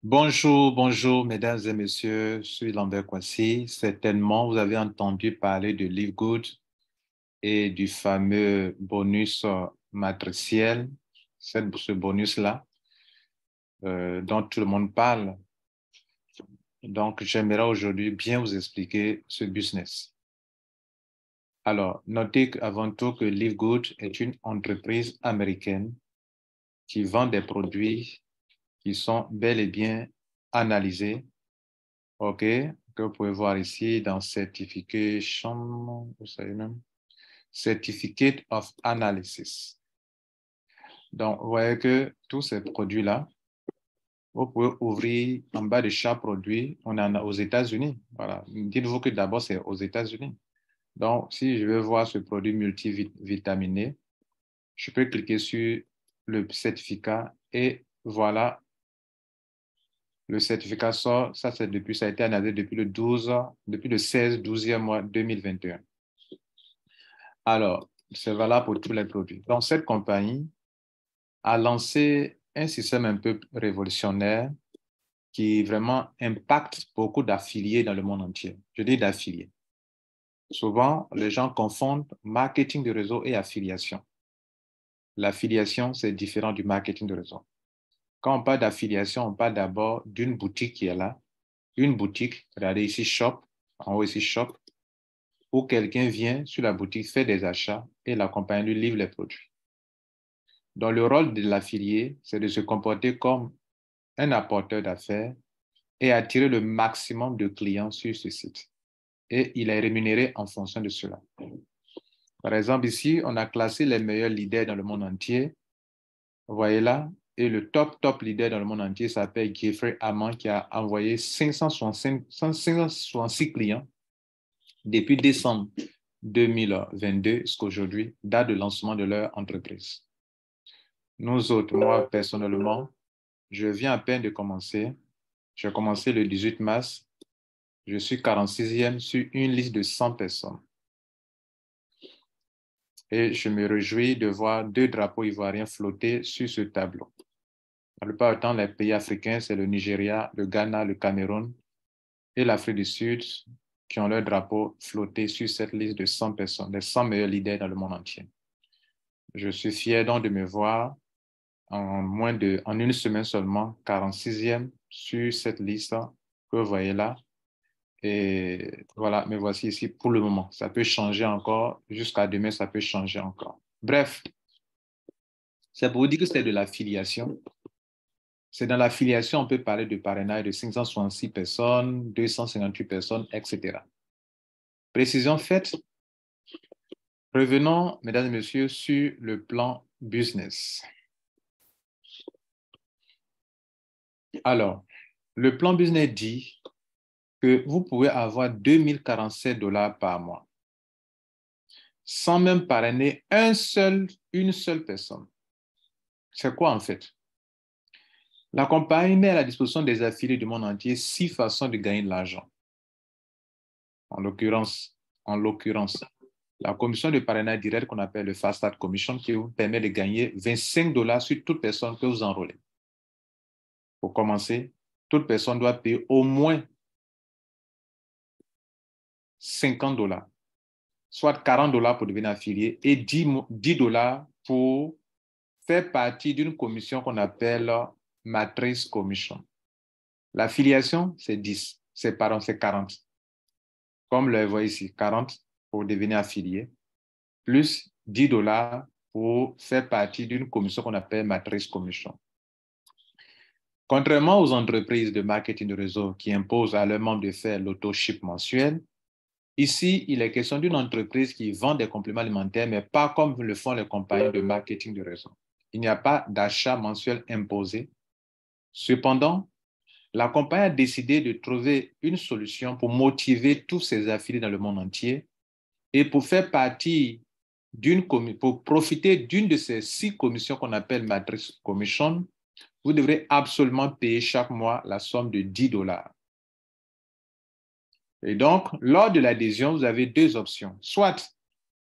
Bonjour, bonjour, mesdames et messieurs, je suis Lambert Kwasi. Certainement, vous avez entendu parler de Live Good et du fameux bonus matriciel, ce bonus-là, dont tout le monde parle. Donc, j'aimerais aujourd'hui bien vous expliquer ce business. Alors, notez avant tout que Live Good est une entreprise américaine qui vend des produits qui sont bel et bien analysés. OK, que vous pouvez voir ici dans Certification, vous savez même, Certificate of Analysis. Donc, vous voyez que tous ces produits-là, vous pouvez ouvrir en bas de chaque produit, on en a aux États-Unis. Voilà. Dites-vous que d'abord, c'est aux États-Unis. Donc, si je veux voir ce produit multivitaminé, je peux cliquer sur le certificat et voilà, le certificat sort. Ça a été analysé depuis le 16-12e mois 2021. Alors, c'est valable pour tous les produits. Donc, cette compagnie a lancé un système un peu révolutionnaire qui vraiment impacte beaucoup d'affiliés dans le monde entier. Je dis d'affiliés. Souvent, les gens confondent marketing de réseau et affiliation. L'affiliation, c'est différent du marketing de réseau. Quand on parle d'affiliation, on parle d'abord d'une boutique qui est là. Une boutique, regardez ici, shop, en haut ici, shop, où quelqu'un vient sur la boutique, fait des achats et la compagnie lui livre les produits. Donc, le rôle de l'affilié, c'est de se comporter comme un apporteur d'affaires et attirer le maximum de clients sur ce site. Et il est rémunéré en fonction de cela. Par exemple, ici, on a classé les meilleurs leaders dans le monde entier. Vous voyez là, et le top leader dans le monde entier s'appelle Jeffrey Amman qui a envoyé 566 clients depuis décembre 2022 jusqu'à aujourd'hui, date de lancement de leur entreprise. Nous autres, moi personnellement, je viens à peine de commencer. J'ai commencé le 18 mars. Je suis 46e sur une liste de 100 personnes. Et je me réjouis de voir 2 drapeaux ivoiriens flotter sur ce tableau. La plupart du temps, les pays africains, c'est le Nigeria, le Ghana, le Cameroun et l'Afrique du Sud qui ont leur drapeau flotté sur cette liste de 100 personnes, les 100 meilleurs leaders dans le monde entier. Je suis fier donc de me voir en une semaine seulement, 46e sur cette liste que vous voyez là. Et voilà, me voici ici pour le moment. Ça peut changer encore. Jusqu'à demain, ça peut changer encore. Bref, c'est pour vous dire que c'est de l'affiliation. C'est dans l'affiliation, on peut parler de parrainage de 566 personnes, 258 personnes, etc. Précision faite. Revenons, mesdames et messieurs, sur le plan business. Alors, le plan business dit que vous pouvez avoir 2047 $ par mois sans même parrainer une seule personne. C'est quoi en fait? La compagnie met à la disposition des affiliés du monde entier 6 façons de gagner de l'argent. En l'occurrence, la commission de parrainage direct qu'on appelle le Fast Start Commission qui vous permet de gagner 25 $ sur toute personne que vous enrôlez. Pour commencer, toute personne doit payer au moins 50 $, soit 40 $ pour devenir affilié et 10 $ pour faire partie d'une commission qu'on appelle Matrice Commission. L'affiliation, c'est 10, c'est 40. Comme le voyez ici, 40 pour devenir affilié, plus 10 $ pour faire partie d'une commission qu'on appelle Matrice Commission. Contrairement aux entreprises de marketing de réseau qui imposent à leurs membres de faire l'auto-ship mensuel, ici, il est question d'une entreprise qui vend des compléments alimentaires, mais pas comme le font les compagnies de marketing de réseau. Il n'y a pas d'achat mensuel imposé. Cependant, la compagnie a décidé de trouver une solution pour motiver tous ses affiliés dans le monde entier et pour faire partie pour profiter d'une de ces 6 commissions qu'on appelle Matrix Commission, vous devrez absolument payer chaque mois la somme de 10 $. Et donc, lors de l'adhésion, vous avez 2 options. Soit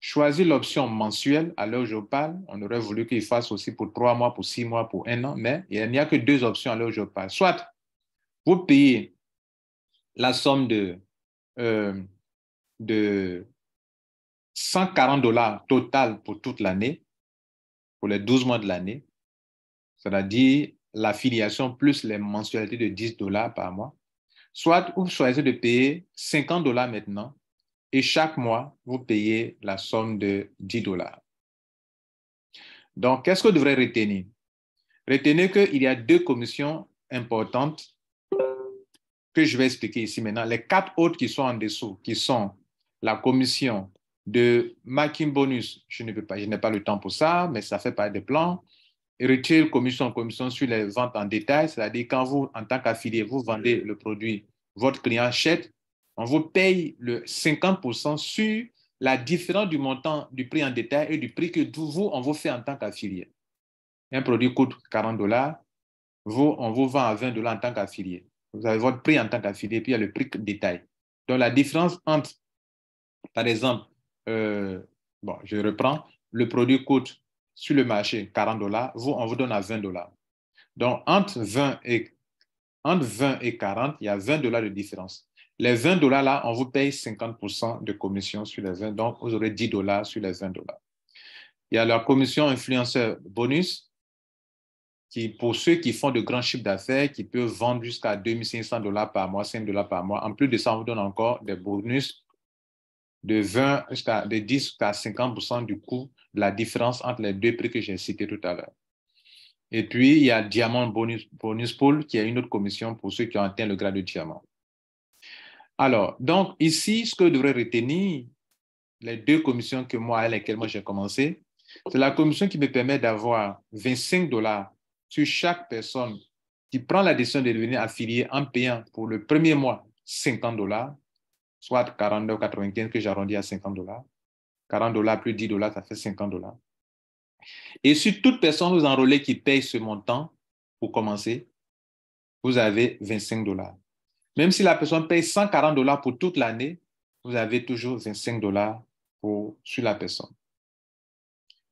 choisir l'option mensuelle, à l'heure où je parle, on aurait voulu qu'il fasse aussi pour 3 mois, pour 6 mois, pour 1 an, mais il n'y a que 2 options à l'heure où je parle. Soit vous payez la somme de $140 total pour toute l'année, pour les 12 mois de l'année, c'est-à-dire l'affiliation plus les mensualités de $10 par mois. Soit vous choisissez de payer $50 maintenant et chaque mois, vous payez la somme de $10. Donc, qu'est-ce que vous devrez retenir? Retenez qu'il y a deux commissions importantes que je vais expliquer ici maintenant. Les 4 autres qui sont en dessous, qui sont la commission de marketing bonus, je n'ai pas le temps pour ça, mais ça fait partie des plans. Retail commission sur les ventes en détail, c'est-à-dire quand vous, en tant qu'affilié, vous vendez le produit, votre client achète, on vous paye le 50% sur la différence du montant du prix en détail et du prix que vous, on vous fait en tant qu'affilié. Un produit coûte $40, on vous vend à $20 en tant qu'affilié. Vous avez votre prix en tant qu'affilié, puis il y a le prix détail. Donc, la différence entre, par exemple, je reprends, le produit coûte sur le marché $40, on vous donne à $20. Donc, entre 20 et 40, il y a $20 de différence. Les $20 là, on vous paye 50% de commission sur les 20, donc vous aurez $10 sur les $20. Il y a la commission influenceur bonus, qui, pour ceux qui font de grands chiffres d'affaires, qui peuvent vendre jusqu'à $2 500 par mois, $5 par mois. En plus de ça, on vous donne encore des bonus de 10 jusqu'à 50% du coût de la différence entre les deux prix que j'ai cités tout à l'heure. Et puis, il y a Diamant Bonus Pool, qui est une autre commission pour ceux qui ont atteint le grade de diamant. Alors, donc ici, ce que vous devrez retenir, les deux commissions avec lesquelles j'ai commencé, c'est la commission qui me permet d'avoir $25 sur chaque personne qui prend la décision de devenir affilié en payant pour le premier mois $50, soit 42 ou 95 que j'arrondis à $50. $40 plus $10, ça fait $50. Et sur toute personne vous enrôlez qui paye ce montant, pour commencer, vous avez $25. Même si la personne paye $140 pour toute l'année, vous avez toujours $25 sur la personne.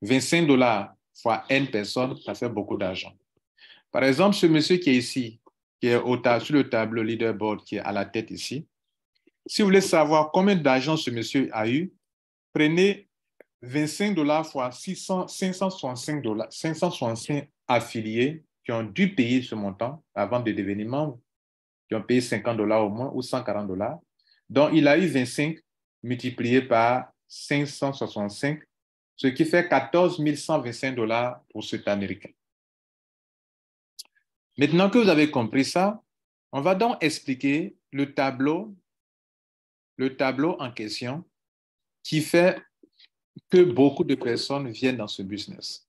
$25 fois N personnes, ça fait beaucoup d'argent. Par exemple, ce monsieur qui est ici, qui est sur le tableau leaderboard, qui est à la tête ici, si vous voulez savoir combien d'argent ce monsieur a eu, prenez $25 fois 565 affiliés qui ont dû payer ce montant avant de devenir membre, qui ont payé $50 au moins ou $140. Donc, il a eu 25 multiplié par 565, ce qui fait $14 125 pour cet Américain. Maintenant que vous avez compris ça, on va donc expliquer le tableau en question qui fait que beaucoup de personnes viennent dans ce business.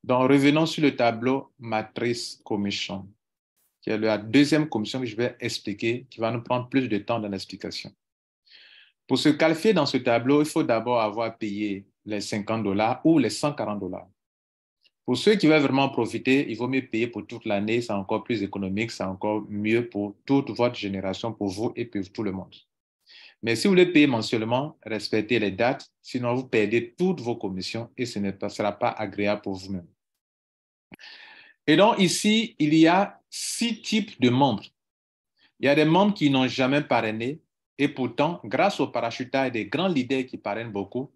Donc, revenons sur le tableau matrice commission, qui est la deuxième commission que je vais expliquer, qui va nous prendre plus de temps dans l'explication. Pour se qualifier dans ce tableau, il faut d'abord avoir payé les $50 ou les $140. Pour ceux qui veulent vraiment profiter, il vaut mieux payer pour toute l'année, c'est encore plus économique, c'est encore mieux pour toute votre génération, pour vous et pour tout le monde. Mais si vous voulez payer mensuellement, respectez les dates, sinon vous perdez toutes vos commissions et ce ne sera pas agréable pour vous-même. Et donc ici, il y a 6 types de membres. Il y a des membres qui n'ont jamais parrainé et pourtant, grâce au parachutage des grands leaders qui parrainent beaucoup,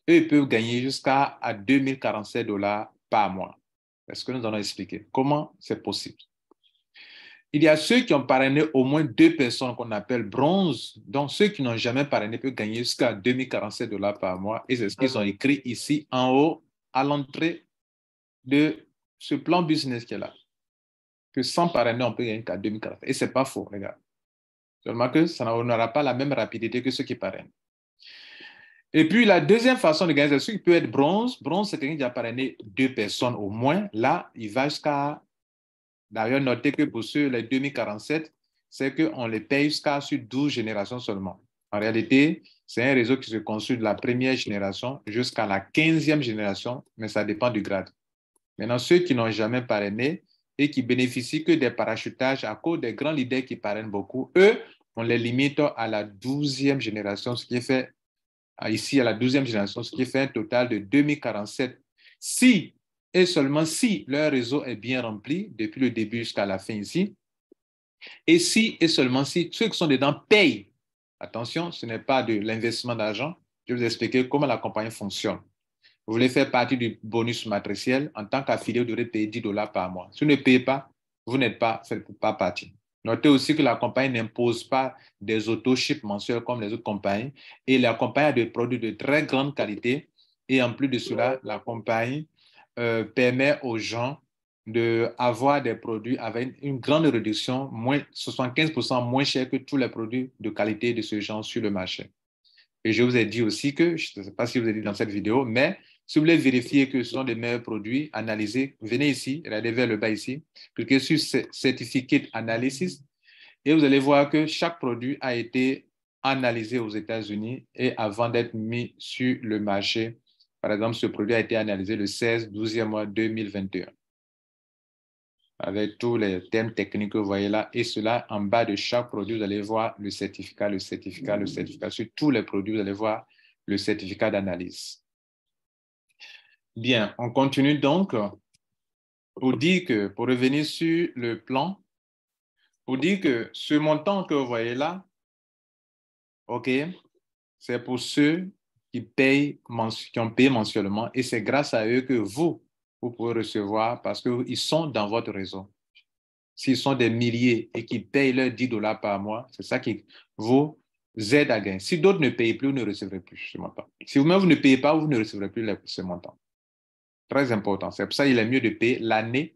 eux ils peuvent gagner jusqu'à $2047 par mois. Est-ce que nous allons expliquer comment c'est possible? Il y a ceux qui ont parrainé au moins 2 personnes qu'on appelle bronze. Donc, ceux qui n'ont jamais parrainé peuvent gagner jusqu'à $2047 par mois. Et c'est ce qu'ils ont écrit ici en haut, à l'entrée de ce plan business qui est là. Que sans parrainer, on peut gagner qu'à $2047. Et ce n'est pas faux, regarde. Seulement que ça n'aura pas la même rapidité que ceux qui parrainent. Et puis, la deuxième façon de gagner, c'est ceux qui peuvent être bronze. Bronze, c'est quelqu'un qui a parrainé 2 personnes au moins. Là, il va jusqu'à... D'ailleurs, notez que pour ceux, les 2047, c'est qu'on les paye jusqu'à sur 12 générations seulement. En réalité, c'est un réseau qui se construit de la première génération jusqu'à la 15e génération, mais ça dépend du grade. Maintenant, ceux qui n'ont jamais parrainé et qui bénéficient que des parachutages à cause des grands leaders qui parrainent beaucoup, eux, on les limite à la 12e génération, ce qui fait, ici à la 12e génération, ce qui fait un total de 2047. Si et seulement si leur réseau est bien rempli, depuis le début jusqu'à la fin ici, Et si et seulement si ceux qui sont dedans payent, attention, ce n'est pas de l'investissement d'argent, je vais vous expliquer comment la compagnie fonctionne. Vous voulez faire partie du bonus matriciel, en tant qu'affilié, vous devrez payer $10 par mois. Si vous ne payez pas, vous n'êtes pas, faites pas partie. Notez aussi que la compagnie n'impose pas des auto-ships mensuels comme les autres compagnies et la compagnie a des produits de très grande qualité et en plus de cela, la compagnie permet aux gens d'avoir des produits avec une grande réduction, moins 75% moins cher que tous les produits de qualité de ce genre sur le marché. Et je vous ai dit aussi que, je ne sais pas si vous avez dit dans cette vidéo, mais si vous voulez vérifier que ce sont des meilleurs produits, analysez, venez ici, regardez vers le bas ici, cliquez sur Certificate Analysis et vous allez voir que chaque produit a été analysé aux États-Unis et avant d'être mis sur le marché. Par exemple, ce produit a été analysé le 12e mois 2021 avec tous les termes techniques que vous voyez là. Et cela, en bas de chaque produit, vous allez voir le certificat, le certificat, le certificat. Sur tous les produits, vous allez voir le certificat d'analyse. Bien, on continue donc pour dire que, pour revenir sur le plan, pour dire que ce montant que vous voyez là, OK, c'est pour ceux qui payent, qui ont payé mensuellement et c'est grâce à eux que vous pouvez recevoir parce qu'ils sont dans votre réseau. S'ils sont des milliers et qu'ils payent leurs $10 par mois, c'est ça qui vous aide à gagner. Si d'autres ne payent plus, vous ne recevrez plus ce montant. Si vous-même vous ne payez pas, vous ne recevrez plus ce montant. Très important. C'est pour ça qu'il est mieux de payer l'année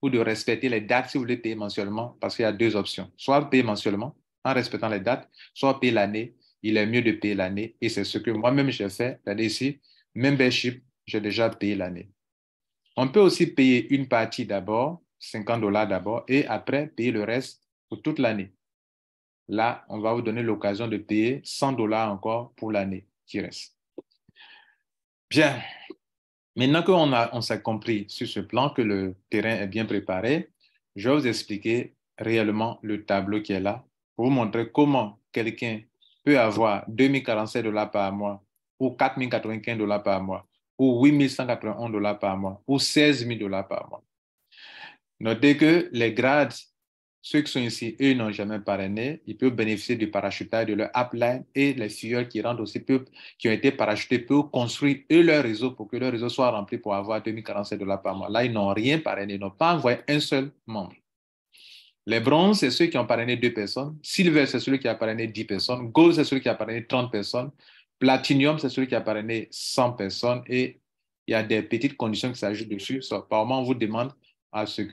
ou de respecter les dates si vous voulez payer mensuellement, parce qu'il y a deux options. Soit payer mensuellement en respectant les dates, soit payer l'année. Il est mieux de payer l'année et c'est ce que moi-même j'ai fait. Regardez ici, membership, j'ai déjà payé l'année. On peut aussi payer une partie d'abord, $50 d'abord, et après payer le reste pour toute l'année. Là, on va vous donner l'occasion de payer $100 encore pour l'année qui reste. Bien. Maintenant qu'on s'est compris sur ce plan, que le terrain est bien préparé, je vais vous expliquer réellement le tableau qui est là pour vous montrer comment quelqu'un peut avoir $2047 par mois ou $4095 par mois ou $8191 par mois ou $16 000 par mois. Notez que les grades, ceux qui sont ici, eux n'ont jamais parrainé, ils peuvent bénéficier du parachutage de leur upline et les filles qui rentrent aussi, qui ont été parachutés, peuvent construire eux leur réseau pour que leur réseau soit rempli pour avoir $2047 par mois. Là, ils n'ont rien parrainé, ils n'ont pas envoyé un seul membre. Les bronzes, c'est ceux qui ont parrainé 2 personnes. Silver, c'est celui qui a parrainé 10 personnes. Gold, c'est celui qui a parrainé 30 personnes. Platinum, c'est celui qui a parrainé 100 personnes. Et il y a des petites conditions qui s'ajoutent dessus. Par moment, on vous demande à ce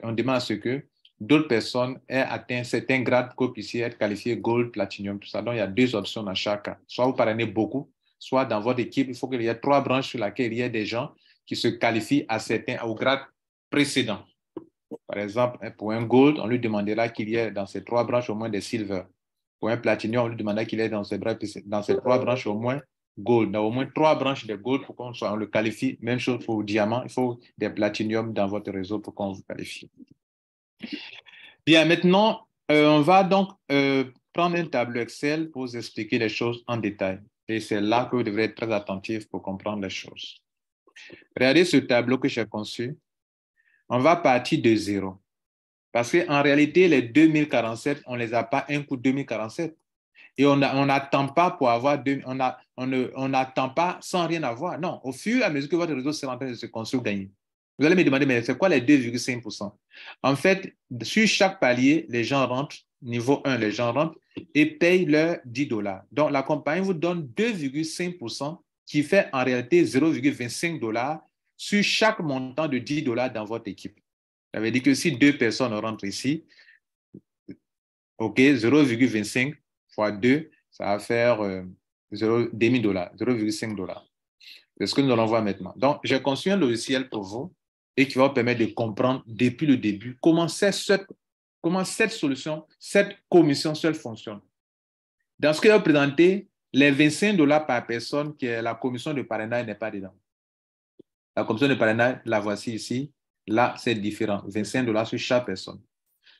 que d'autres personnes aient atteint un certain grade pour puissent être qualifiées Gold, Platinum, tout ça. Donc, il y a 2 options dans chaque cas. Soit vous parrainez beaucoup, soit dans votre équipe, il faut qu'il y ait 3 branches sur lesquelles il y ait des gens qui se qualifient au grade précédent. Par exemple, pour un gold, on lui demandera qu'il y ait dans ces 3 branches au moins des silver. Pour un platinum, on lui demandera qu'il y ait dans ces 3 branches au moins gold. Dans au moins 3 branches de gold pour on le qualifie. Même chose pour diamant, il faut des platinum dans votre réseau pour qu'on vous qualifie. Bien, maintenant, on va donc prendre un tableau Excel pour vous expliquer les choses en détail. Et c'est là que vous devrez être très attentif pour comprendre les choses. Regardez ce tableau que j'ai conçu. On va partir de 0. Parce qu'en réalité, les 2047, on ne les a pas un coup de 2047. Et on n'attend pas pour avoir, on n'attend pas sans rien avoir. Non, au fur et à mesure que votre réseau sera en train de se construire, gagner. Vous allez me demander, mais c'est quoi les 2,5%? En fait, sur chaque palier, les gens rentrent, niveau 1, les gens rentrent et payent leurs $10. Donc, la compagnie vous donne 2,5% qui fait en réalité $0,25 sur chaque montant de $10 dans votre équipe. Ça veut dire que si 2 personnes rentrent ici, OK, 0,25 fois 2, ça va faire $0,5, $0,5. C'est ce que nous allons voir maintenant. Donc, j'ai construit un logiciel pour vous et qui va vous permettre de comprendre depuis le début comment cette solution, cette commission seule fonctionne. Dans ce que je vais présenter, les $25 par personne, qui est la commission de parrainage, n'est pas dedans. La commission de parrainage, la voici ici. Là, c'est différent. $25 sur chaque personne.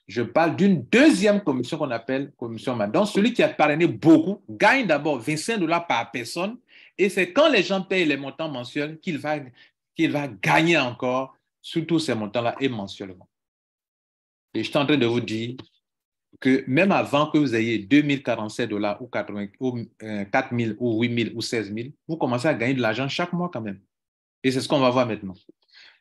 Je parle d'une deuxième commission qu'on appelle commission MAD. Donc, celui qui a parrainé beaucoup gagne d'abord $25 par personne et c'est quand les gens payent les montants mensuels qu'il va gagner encore sur tous ces montants-là et mensuellement. Et je suis en train de vous dire que même avant que vous ayez 2047 dollars ou 80, ou 4000 ou 8000 ou 16000, vous commencez à gagner de l'argent chaque mois quand même. Et c'est ce qu'on va voir maintenant.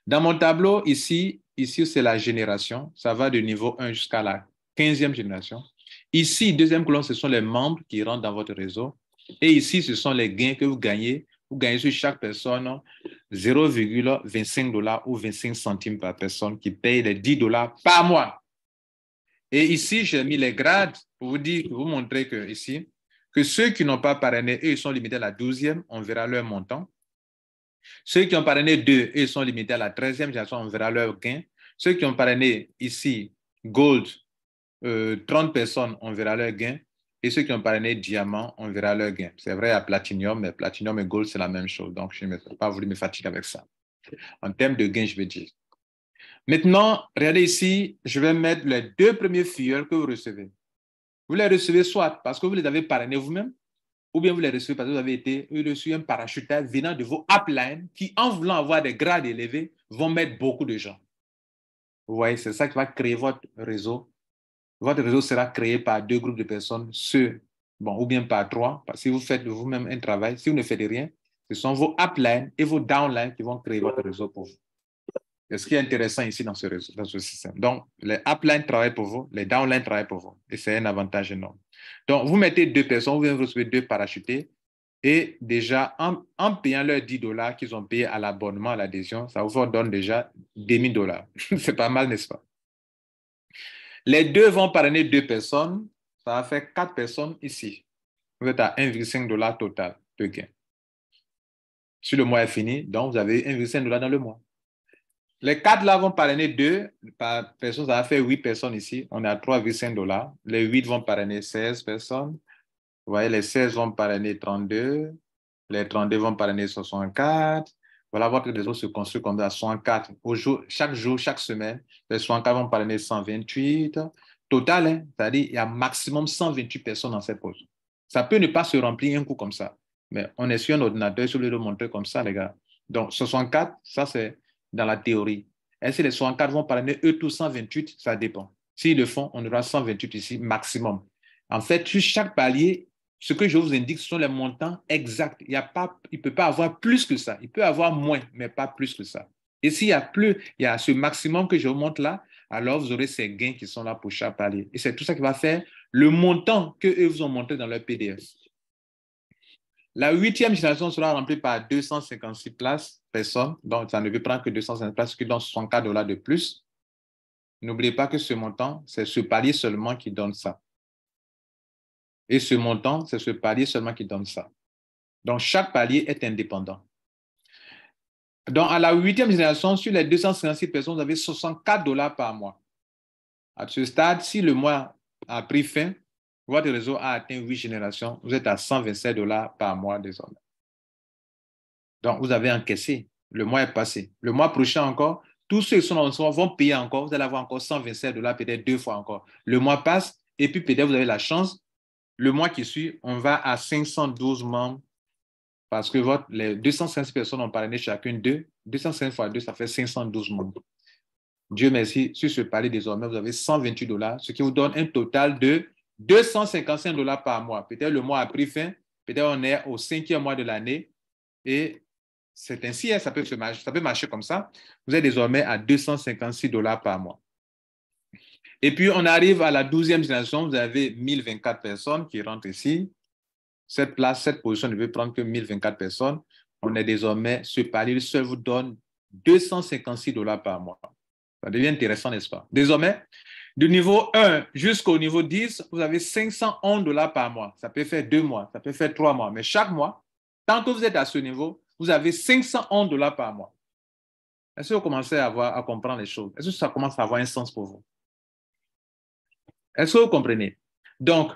Dans mon tableau, ici c'est la génération. Ça va de niveau 1 jusqu'à la 15e génération. Ici, deuxième colonne, ce sont les membres qui rentrent dans votre réseau. Et ici, ce sont les gains que vous gagnez. Vous gagnez sur chaque personne 0,25 dollars ou 25 centimes par personne qui paye les 10 dollars par mois. Et ici, j'ai mis les grades pour vous dire, pour vous montrer que ici, que ceux qui n'ont pas parrainé, eux, ils sont limités à la 12e, on verra leur montant. Ceux qui ont parrainé 2, eux, ils sont limités à la 13e génération, on verra leur gain. Ceux qui ont parrainé ici, Gold, 30 personnes, on verra leur gain. Et ceux qui ont parrainé Diamant, on verra leur gain. C'est vrai à Platinum, mais Platinum et Gold, c'est la même chose. Donc, je n'ai pas voulu me fatiguer avec ça. En termes de gain, je vais dire. Maintenant, regardez ici, je vais mettre les 2 premiers filleuls que vous recevez. Vous les recevez soit parce que vous les avez parrainés vous-même, ou bien vous les recevez parce que vous avez été reçu un parachuteur venant de vos uplines qui, en voulant avoir des grades élevés, vont mettre beaucoup de gens. Vous voyez, c'est ça qui va créer votre réseau. Votre réseau sera créé par 2 groupes de personnes, ou bien par 3. Si vous faites vous-même un travail, si vous ne faites rien, ce sont vos uplines et vos downlines qui vont créer votre réseau pour vous. C'est ce qui est intéressant ici dans ce réseau, dans ce système. Donc, les uplines travaillent pour vous, les downlines travaillent pour vous. Et c'est un avantage énorme. Donc, vous mettez 2 personnes, vous recevez 2 parachutés. Et déjà, en payant leurs 10 dollars qu'ils ont payé à l'abonnement, à l'adhésion, ça vous donne déjà 2000 dollars. C'est pas mal, n'est-ce pas? Les 2 vont parrainer 2 personnes. Ça va faire 4 personnes ici. Vous êtes à 1,5 dollars total de gain. Si le mois est fini, donc vous avez 1,5 dollars dans le mois. Les 4 là vont parrainer 2 par personne, ça va faire 8 personnes ici. On est à 3,5 dollars. Les 8 vont parrainer 16 personnes. Vous voyez, les 16 vont parrainer 32. Les 32 vont parrainer 64. Voilà, votre réseau se construit comme ça, 64. Chaque jour, chaque semaine, les 64 vont parrainer 128. Total, hein, c'est-à-dire il y a maximum 128 personnes dans cette pause. Ça peut ne pas se remplir un coup comme ça. Mais on est sur un ordinateur, je vais le montrer comme ça, les gars. Donc, 64, ça c'est dans la théorie. Est-ce que les 64 vont parrainer eux tous 128? Ça dépend. S'ils le font, on aura 128 ici, maximum. En fait, sur chaque palier, ce que je vous indique, ce sont les montants exacts. Il ne peut pas avoir plus que ça. Il peut avoir moins, mais pas plus que ça. Et s'il y a plus, il y a ce maximum que je vous montre là, alors vous aurez ces gains qui sont là pour chaque palier. Et c'est tout ça qui va faire le montant qu'eux vous ont montré dans leur PDF. La 8e génération sera remplie par 256 personnes. Donc, ça ne veut prendre que 250 places, ce qui donne 64 dollars de plus. N'oubliez pas que ce montant, c'est ce palier seulement qui donne ça. Et ce montant, c'est ce palier seulement qui donne ça. Donc, chaque palier est indépendant. Donc, à la 8e génération, sur les 256 personnes, vous avez 64 dollars par mois. À ce stade, si le mois a pris fin, votre réseau a atteint 8 générations, vous êtes à 127 dollars par mois désormais. Donc, vous avez encaissé. Le mois est passé. Le mois prochain encore, tous ceux qui sont dans le soir vont payer encore. Vous allez avoir encore 127 dollars, peut-être 2 fois encore. Le mois passe et puis peut-être vous avez la chance. Le mois qui suit, on va à 512 membres parce que les 256 personnes ont parrainé chacune d'eux. 205 fois 2, ça fait 512 membres. Dieu merci, sur ce palier désormais, vous avez 128 dollars, ce qui vous donne un total de 255 dollars par mois. Peut-être le mois a pris fin, peut-être on est au 5e mois de l'année et c'est ainsi, ça peut marcher comme ça. Vous êtes désormais à 256 dollars par mois. Et puis, on arrive à la 12e génération, vous avez 1024 personnes qui rentrent ici. Cette position ne veut prendre que 1024 personnes. On est désormais, ce palier seul vous donne 256 dollars par mois. Ça devient intéressant, n'est-ce pas? Désormais, du niveau 1 jusqu'au niveau 10, vous avez 511 dollars par mois. Ça peut faire 2 mois, ça peut faire 3 mois. Mais chaque mois, tant que vous êtes à ce niveau, vous avez 511 dollars par mois. Est-ce que vous commencez à comprendre les choses? Est-ce que ça commence à avoir un sens pour vous? Est-ce que vous comprenez? Donc,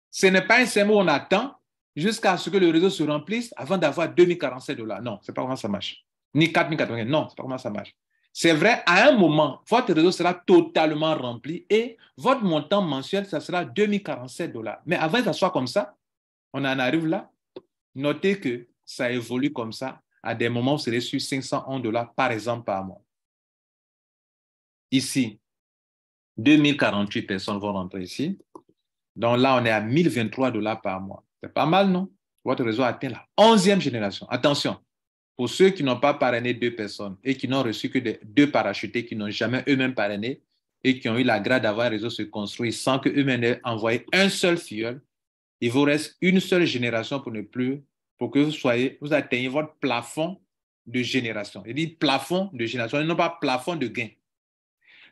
ce n'est pas un système où on attend jusqu'à ce que le réseau se remplisse avant d'avoir 2047 dollars. Non, ce n'est pas comment ça marche. Ni 4080. Non, ce n'est pas comment ça marche. C'est vrai, à un moment, votre réseau sera totalement rempli et votre montant mensuel, ça sera 2047 dollars. Mais avant que ça soit comme ça, on en arrive là. Notez que ça évolue comme ça. À des moments, vous serez sur 511 dollars, par exemple, par mois. Ici, 2048 personnes vont rentrer ici. Donc là, on est à 1023 $ par mois. C'est pas mal, non? Votre réseau atteint la 11e génération. Attention, pour ceux qui n'ont pas parrainé 2 personnes et qui n'ont reçu que 2 parachutés, qui n'ont jamais eux-mêmes parrainé et qui ont eu la grâce d'avoir un réseau se construit sans qu'eux-mêmes aient envoyé un seul filleul, il vous reste une seule génération pour que vous atteigniez votre plafond de génération. Il dit plafond de génération, et non pas plafond de gain.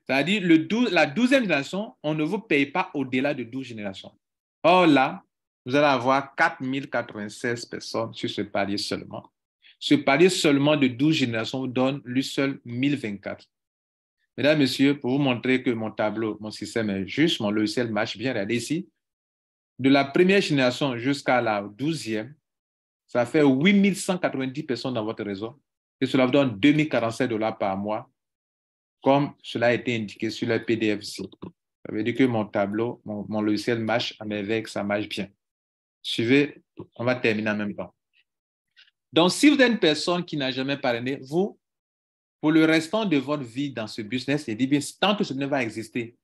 C'est-à-dire, la 12e génération, on ne vous paye pas au-delà de 12 générations. Or là, vous allez avoir 4096 personnes sur ce palier seulement. Ce palier seulement de 12 générations vous donne lui seul 1024. Mesdames, Messieurs, pour vous montrer que mon tableau, mon système est juste, mon logiciel marche bien, regardez ici. De la première génération jusqu'à la 12e, ça fait 8190 personnes dans votre réseau et cela vous donne 2047 $ par mois, comme cela a été indiqué sur le PDF ici. Ça veut dire que mon tableau, mon logiciel marche à merveille, que ça marche bien. Suivez, on va terminer en même temps. Donc, si vous êtes une personne qui n'a jamais parrainé, vous, pour le restant de votre vie dans ce business, et dit bien, tant que ce business va exister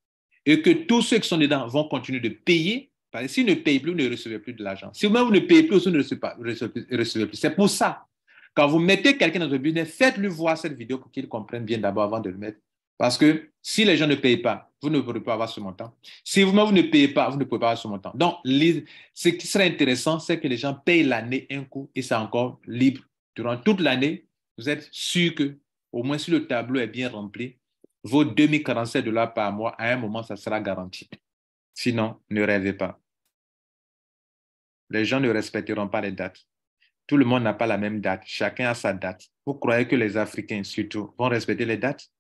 et que tous ceux qui sont dedans vont continuer de payer, parce que s'ils ne payent plus, vous ne recevez plus de l'argent. Si vous-même vous ne payez plus, vous ne recevez plus. C'est pour ça, quand vous mettez quelqu'un dans un business, faites-lui voir cette vidéo pour qu'il comprenne bien d'abord avant de le mettre. Parce que si les gens ne payent pas, vous ne pourrez pas avoir ce montant. Si vous-même vous ne payez pas, vous ne pouvez pas avoir ce montant. Donc, ce qui serait intéressant, c'est que les gens payent l'année un coup et c'est encore libre. Durant toute l'année, vous êtes sûr que, au moins si le tableau est bien rempli, vos 2047 $ par mois, à un moment, ça sera garanti. Sinon, ne rêvez pas. Les gens ne respecteront pas les dates. Tout le monde n'a pas la même date. Chacun a sa date. Vous croyez que les Africains, surtout, vont respecter les dates?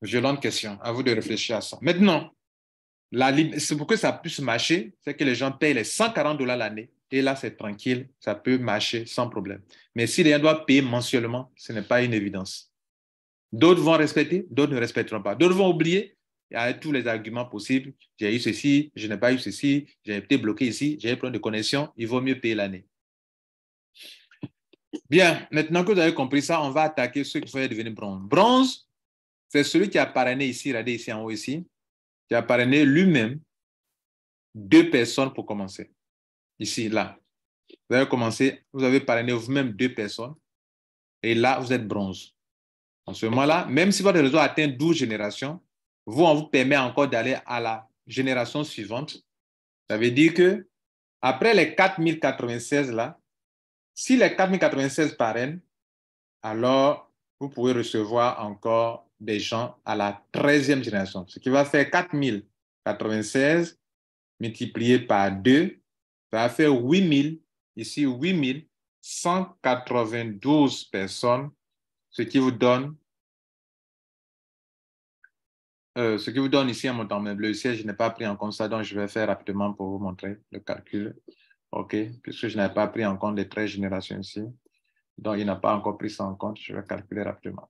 Violente question. À vous de réfléchir à ça. Maintenant, c'est pour que ça puisse marcher, c'est que les gens payent les 140 $ l'année. Et là, c'est tranquille. Ça peut marcher sans problème. Mais si les gens doivent payer mensuellement, ce n'est pas une évidence. D'autres vont respecter, d'autres ne respecteront pas. D'autres vont oublier. Il y a tous les arguments possibles. J'ai eu ceci, je n'ai pas eu ceci, j'ai été bloqué ici, j'ai un problème de connexion. Il vaut mieux payer l'année. Bien, maintenant que vous avez compris ça, on va attaquer ceux qui vont devenir bronze. Bronze, c'est celui qui a parrainé ici, regardez ici en haut ici, qui a parrainé lui-même 2 personnes pour commencer. Ici, là. Vous avez commencé, vous avez parrainé vous-même 2 personnes et là, vous êtes bronze. En ce moment-là, même si votre réseau atteint 12 générations, vous, on vous permet encore d'aller à la génération suivante. Ça veut dire que après les 4096 là, si les 4096 parrainent, alors vous pouvez recevoir encore des gens à la 13e génération. Ce qui va faire 4096 multiplié par 2, ça va faire 8000, ici 8192 personnes, ce qui vous donne ici un montant bleu. Ici, je n'ai pas pris en compte ça, donc je vais faire rapidement pour vous montrer le calcul. OK, puisque je n'ai pas pris en compte les 13 générations ici. Donc, il n'a pas encore pris ça en compte. Je vais calculer rapidement.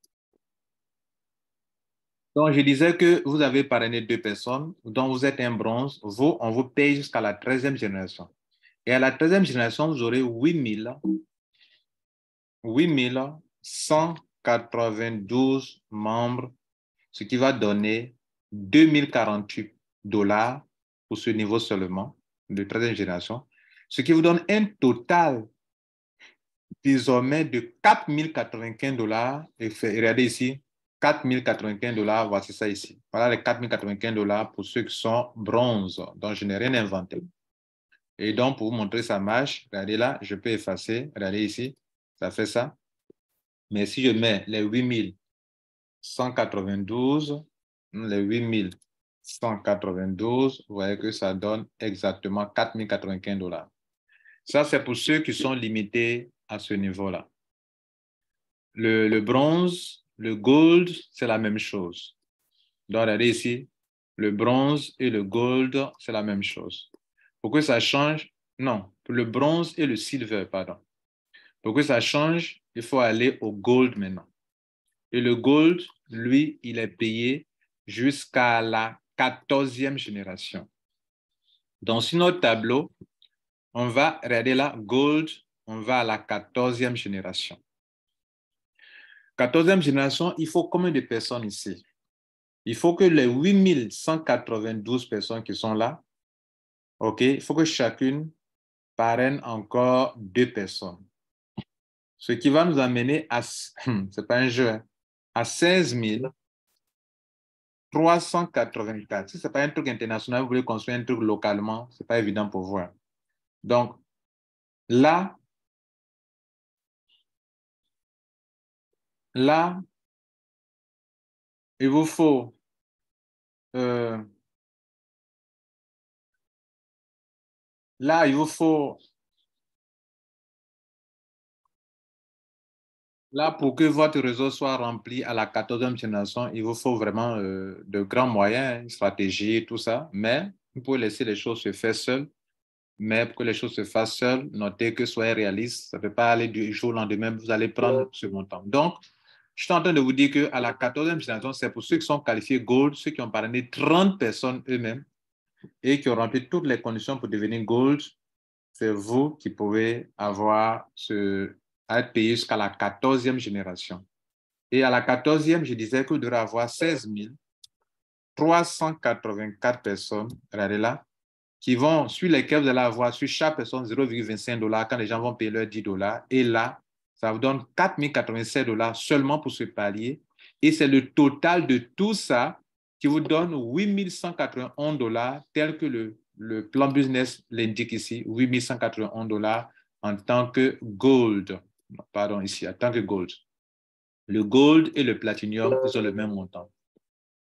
Donc, je disais que vous avez parrainé 2 personnes, dont vous êtes un bronze. Vous, on vous paye jusqu'à la 13e génération. Et à la 13e génération, vous aurez 8192 membres, ce qui va donner 2048 $ pour ce niveau seulement, de 13e génération, ce qui vous donne un total désormais de 4095 $. Et regardez ici, 4095 $, voici ça ici. Voilà les 4095 $ pour ceux qui sont bronze. Donc, je n'ai rien inventé. Et donc, pour vous montrer ça marche, regardez là, je peux effacer. Regardez ici, ça fait ça. Mais si je mets les 8192, les 8192, vous voyez que ça donne exactement 4095 $. Ça, c'est pour ceux qui sont limités à ce niveau-là. Le bronze, le gold, c'est la même chose. Donc, regardez ici, le bronze et le gold, c'est la même chose. Pour que ça change, non, le bronze et le silver, pardon. Pour que ça change, il faut aller au gold maintenant. Et le gold, lui, il est payé jusqu'à la 14e génération. Donc, sur notre tableau, on va regarder là, gold, on va à la 14e génération. 14e génération, il faut combien de personnes ici? il faut que les 8192 personnes qui sont là, OK, il faut que chacune parraine encore 2 personnes. Ce qui va nous amener à, c'est pas un jeu, hein, à 16 384. Si ce n'est pas un truc international, vous voulez construire un truc localement, ce n'est pas évident pour vous. Donc, là, il vous faut là, pour que votre réseau soit rempli à la 14e génération, il vous faut vraiment de grands moyens, une stratégie, tout ça. Mais vous pouvez laisser les choses se faire seules. Mais pour que les choses se fassent seules, notez que soyez réaliste. Ça ne peut pas aller du jour au lendemain, vous allez prendre ce montant. Donc, je suis en train de vous dire qu'à la 14e génération, c'est pour ceux qui sont qualifiés Gold, ceux qui ont parrainé 30 personnes eux-mêmes et qui ont rempli toutes les conditions pour devenir Gold. C'est vous qui pouvez avoir à être payé jusqu'à la 14e génération. Et à la 14e, je disais que vous devrez avoir 16 384 personnes, regardez là, sur lesquelles vous allez avoir sur chaque personne 0,25 $ quand les gens vont payer leurs 10 $. Et là, ça vous donne 4 087 $ seulement pour ce palier. Et c'est le total de tout ça qui vous donne 8 191 $ tel que le plan business l'indique ici, 8 191 $ en tant que gold. Pardon, ici, en tant que gold. Le gold et le platinum, ils ont le même montant.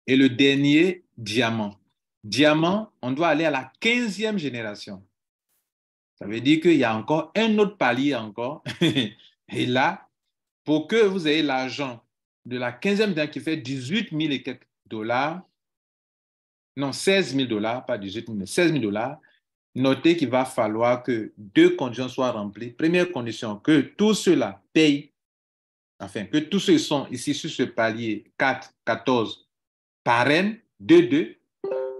Et le dernier, diamant. Diamant, on doit aller à la 15e génération. Ça veut dire qu'il y a encore un autre palier encore. Et là, pour que vous ayez l'argent de la 15e génération qui fait 18 000 et quelques dollars, non, 16 000 $, pas 18 000, mais 16 000 $, notez qu'il va falloir que 2 conditions soient remplies. Première condition, que tous ceux-là payent, enfin, que tous ceux qui sont ici sur ce palier 4, 14, parrainent 2,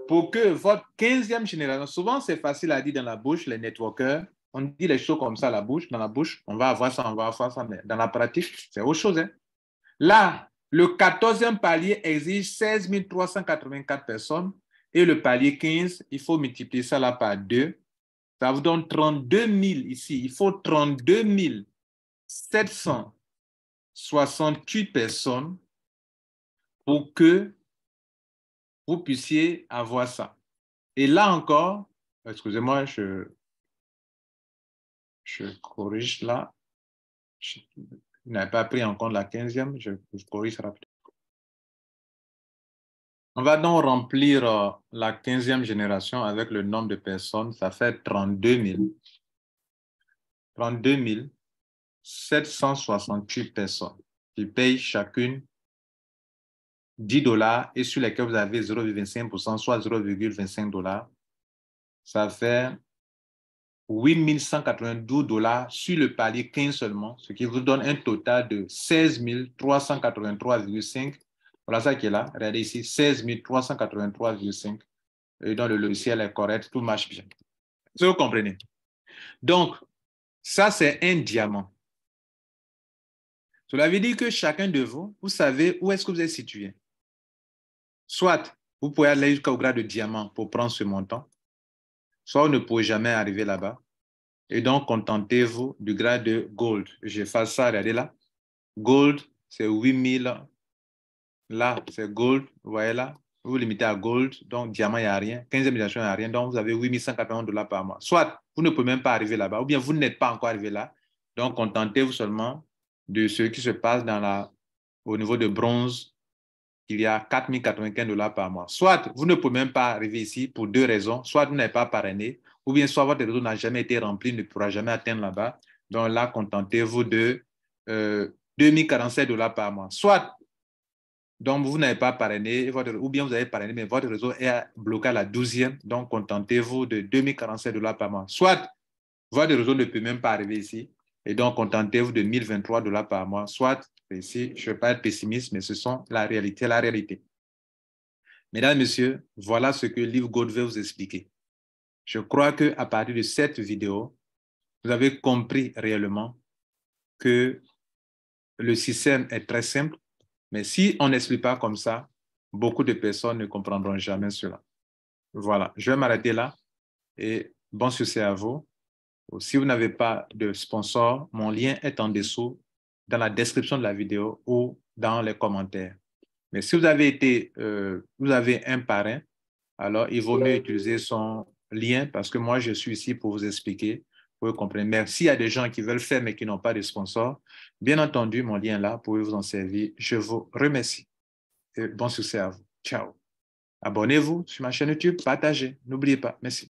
pour que votre 15e génération, souvent c'est facile à dire dans la bouche, les networkers, on dit les choses comme ça dans la bouche, on va avoir ça, on va avoir ça, mais dans la pratique, c'est autre chose. Hein. Là, le 14e palier exige 16 384 personnes et le palier 15, il faut multiplier ça là par 2. Ça vous donne 32 000 ici. Il faut 32 768 personnes pour que vous puissiez avoir ça. Et là encore, excusez-moi, je corrige là. Je n'avais pas pris en compte la 15e, je corrige rapidement. On va donc remplir la 15e génération avec le nombre de personnes. Ça fait 32 768 personnes qui payent chacune 10 $ et sur lesquelles vous avez 0,25%, soit 0,25 $. Ça fait 8 192 $ sur le palier 15 seulement, ce qui vous donne un total de 16 383,5. Voilà ça qui est là. Regardez ici, 16 383,5. Et donc, le logiciel est correct, tout marche bien. Est-ce que vous comprenez? Donc, ça, c'est un diamant. Cela veut dire que chacun de vous, vous savez où est-ce que vous êtes situé. Soit, vous pouvez aller jusqu'au grade de diamant pour prendre ce montant, soit vous ne pouvez jamais arriver là-bas. Et donc, contentez-vous du grade de gold. Je fais ça, regardez là. Gold, c'est 8000. Là, c'est gold. Vous voyez là. Vous vous limitez à gold. Donc, diamant, il n'y a rien. 15e génération, il n'y a rien. Donc, vous avez 8 181 $ par mois. Soit, vous ne pouvez même pas arriver là-bas. Ou bien, vous n'êtes pas encore arrivé là. Donc, contentez-vous seulement de ce qui se passe au niveau de bronze. Il y a 4 095 $ par mois. Soit, vous ne pouvez même pas arriver ici pour 2 raisons. Soit, vous n'êtes pas parrainé. Ou bien, soit votre réseau n'a jamais été rempli, ne pourra jamais atteindre là-bas. Donc là, contentez-vous de 2 047 $ par mois. Soit, donc vous n'avez pas parrainé, ou bien vous avez parrainé, mais votre réseau est bloqué à la 12e. Donc, contentez-vous de 2 047 $ par mois. Soit, votre réseau ne peut même pas arriver ici. Et donc, contentez-vous de 1 023 $ par mois. Soit, ici, je ne veux pas être pessimiste, mais ce sont la réalité, la réalité. Mesdames, Messieurs, voilà ce que LiveGold veut vous expliquer. Je crois qu'à partir de cette vidéo, vous avez compris réellement que le système est très simple, mais si on n'explique pas comme ça, beaucoup de personnes ne comprendront jamais cela. Voilà, je vais m'arrêter là et bon succès à vous. Si vous n'avez pas de sponsor, mon lien est en dessous dans la description de la vidéo ou dans les commentaires. Mais si vous avez un parrain, alors il vaut mieux utiliser son lien parce que moi, je suis ici pour vous expliquer, pour vous comprendre. Mais s'il y a des gens qui veulent faire mais qui n'ont pas de sponsor, bien entendu, mon lien là, vous pouvez vous en servir. Je vous remercie et bon succès à vous. Ciao. Abonnez-vous sur ma chaîne YouTube, partagez. N'oubliez pas. Merci.